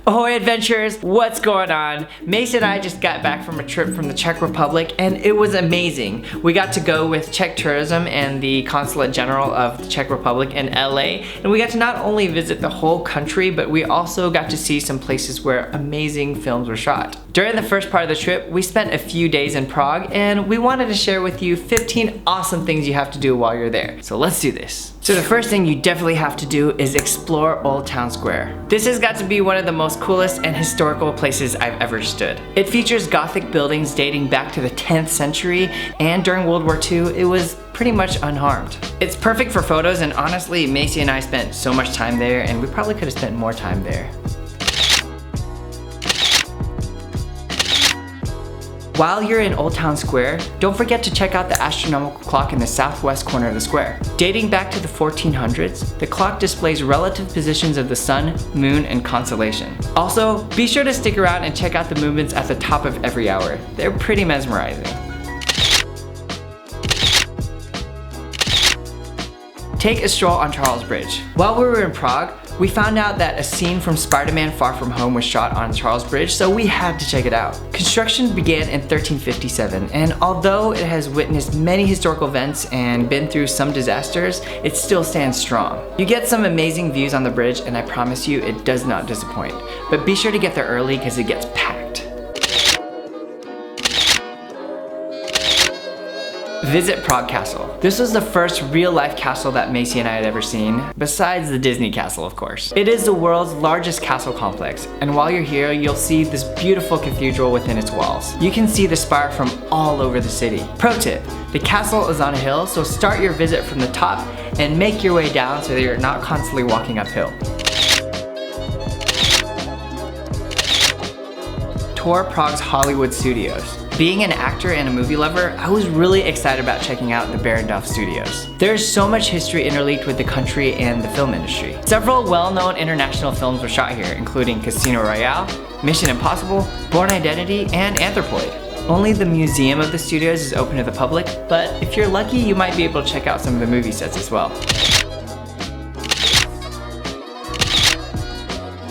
Ahoy adventurers, what's going on? Mace and I just got back from a trip from the Czech Republic and it was amazing. We got to go with Czech Tourism and the Consulate General of the Czech Republic in LA, and we got to not only visit the whole country, but we also got to see some places where amazing films were shot. During the first part of the trip, we spent a few days in Prague and we wanted to share with you 15 awesome things you have to do while you're there. So let's do this. So the first thing you definitely have to do is explore Old Town Square. This has got to be one of the most coolest and historical places I've ever stood. It features Gothic buildings dating back to the 10th century, and during World War II, it was pretty much unharmed. It's perfect for photos, and honestly, Macy and I spent so much time there, and we probably could have spent more time there. While you're in Old Town Square, don't forget to check out the astronomical clock in the southwest corner of the square. Dating back to the 1400s, the clock displays relative positions of the sun, moon, and constellation. Also, be sure to stick around and check out the movements at the top of every hour. They're pretty mesmerizing. Take a stroll on Charles Bridge. While we were in Prague, we found out that a scene from Spider-Man Far From Home was shot on Charles Bridge, so we had to check it out. Construction began in 1357, and although it has witnessed many historical events and been through some disasters, it still stands strong. You get some amazing views on the bridge, and I promise you it does not disappoint. But be sure to get there early because it gets packed. Visit Prague Castle. This was the first real-life castle that Macy and I had ever seen, besides the Disney castle, of course. It is the world's largest castle complex, and while you're here, you'll see this beautiful cathedral within its walls. You can see the spire from all over the city. Pro tip, the castle is on a hill, so start your visit from the top and make your way down so that you're not constantly walking uphill. Tour Prague's Hollywood Studios. Being an actor and a movie lover, I was really excited about checking out the Barrandov Studios. There's so much history interlinked with the country and the film industry. Several well-known international films were shot here, including Casino Royale, Mission Impossible, Bourne Identity, and Anthropoid. Only the museum of the studios is open to the public, but if you're lucky, you might be able to check out some of the movie sets as well.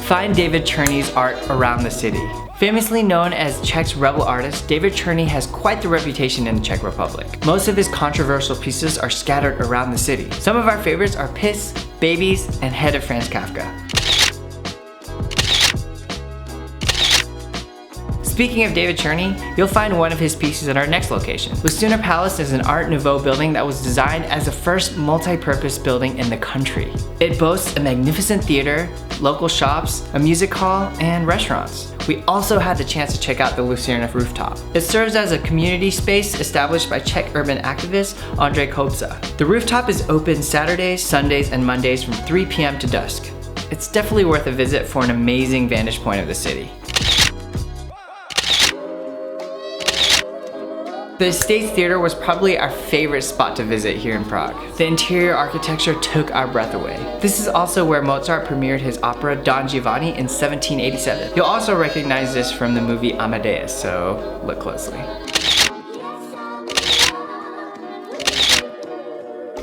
Find David Cherney's art around the city. Famously known as Czech's rebel artist, David Cherney has quite the reputation in the Czech Republic. Most of his controversial pieces are scattered around the city. Some of our favorites are Piss, Babies, and Head of Franz Kafka. Speaking of David Cherney, you'll find one of his pieces at our next location. Lacuna Palace is an Art Nouveau building that was designed as the first multi-purpose building in the country. It boasts a magnificent theater, local shops, a music hall, and restaurants. We also had the chance to check out the Lucerne rooftop. It serves as a community space established by Czech urban activist Andrej Kobza. The rooftop is open Saturdays, Sundays, and Mondays from 3 p.m. to dusk. It's definitely worth a visit for an amazing vantage point of the city. The Estates Theater was probably our favorite spot to visit here in Prague. The interior architecture took our breath away. This is also where Mozart premiered his opera Don Giovanni in 1787. You'll also recognize this from the movie Amadeus, so look closely.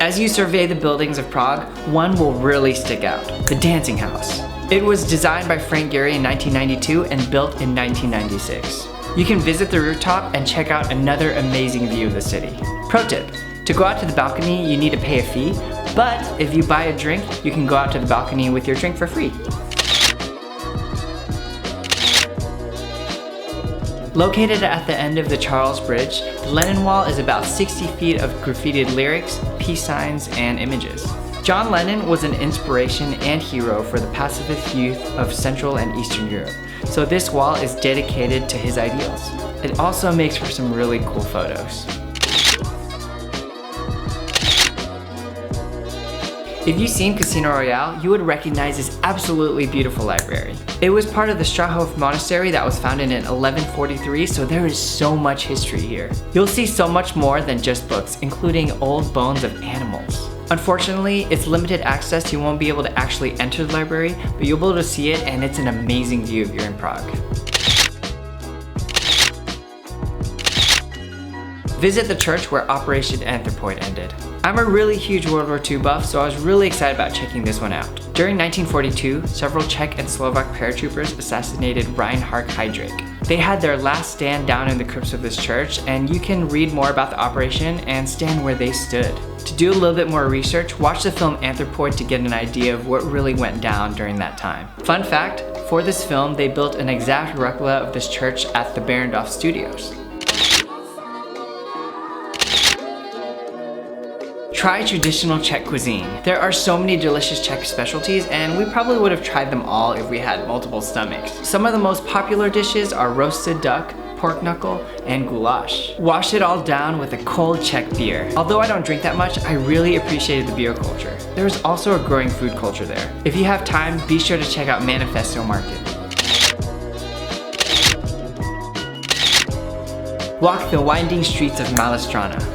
As you survey the buildings of Prague, one will really stick out: the Dancing House. It was designed by Frank Gehry in 1992 and built in 1996. You can visit the rooftop and check out another amazing view of the city. Pro tip, to go out to the balcony, you need to pay a fee, but if you buy a drink, you can go out to the balcony with your drink for free. Located at the end of the Charles Bridge, the Lennon Wall is about 60 feet of graffitied lyrics, peace signs, and images. John Lennon was an inspiration and hero for the pacifist youth of Central and Eastern Europe, so this wall is dedicated to his ideals. It also makes for some really cool photos. If you've seen Casino Royale, you would recognize this absolutely beautiful library. It was part of the Strahov Monastery that was founded in 1143, so there is so much history here. You'll see so much more than just books, including old bones of animals. Unfortunately, it's limited access, so you won't be able to actually enter the library, but you'll be able to see it, and it's an amazing view if you're in Prague. Visit the church where Operation Anthropoid ended. I'm a really huge World War II buff, so I was really excited about checking this one out. During 1942, several Czech and Slovak paratroopers assassinated Reinhard Heydrich. They had their last stand down in the crypts of this church, and you can read more about the operation and stand where they stood. To do a little bit more research, watch the film Anthropoid to get an idea of what really went down during that time. Fun fact, for this film, they built an exact replica of this church at the Barrendorf Studios. Try traditional Czech cuisine. There are so many delicious Czech specialties, and we probably would have tried them all if we had multiple stomachs. Some of the most popular dishes are roasted duck, pork knuckle, and goulash. Wash it all down with a cold Czech beer. Although I don't drink that much, I really appreciated the beer culture. There is also a growing food culture there. If you have time, be sure to check out Manifesto Market. Walk the winding streets of Malá.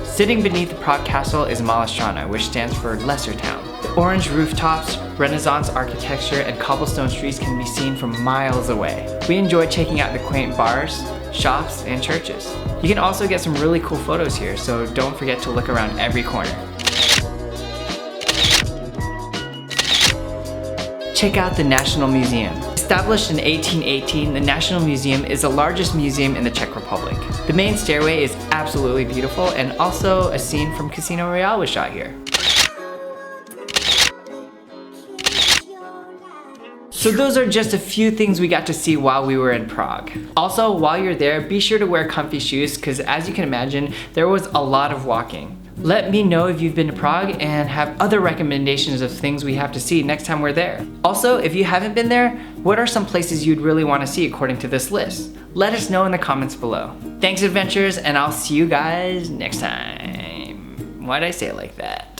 Sitting beneath the Prague castle is Malá, which stands for Lesser Town. The orange rooftops, Renaissance architecture, and cobblestone streets can be seen from miles away. We enjoyed checking out the quaint bars, shops, and churches. You can also get some really cool photos here, so don't forget to look around every corner. Check out the National Museum. Established in 1818, the National Museum is the largest museum in the Czech Republic. The main stairway is absolutely beautiful, and also a scene from Casino Royale was shot here. So those are just a few things we got to see while we were in Prague. Also, while you're there, be sure to wear comfy shoes because as you can imagine, there was a lot of walking. Let me know if you've been to Prague and have other recommendations of things we have to see next time we're there. Also, if you haven't been there, what are some places you'd really want to see according to this list? Let us know in the comments below. Thanks, adventurers, and I'll see you guys next time. Why'd I say it like that?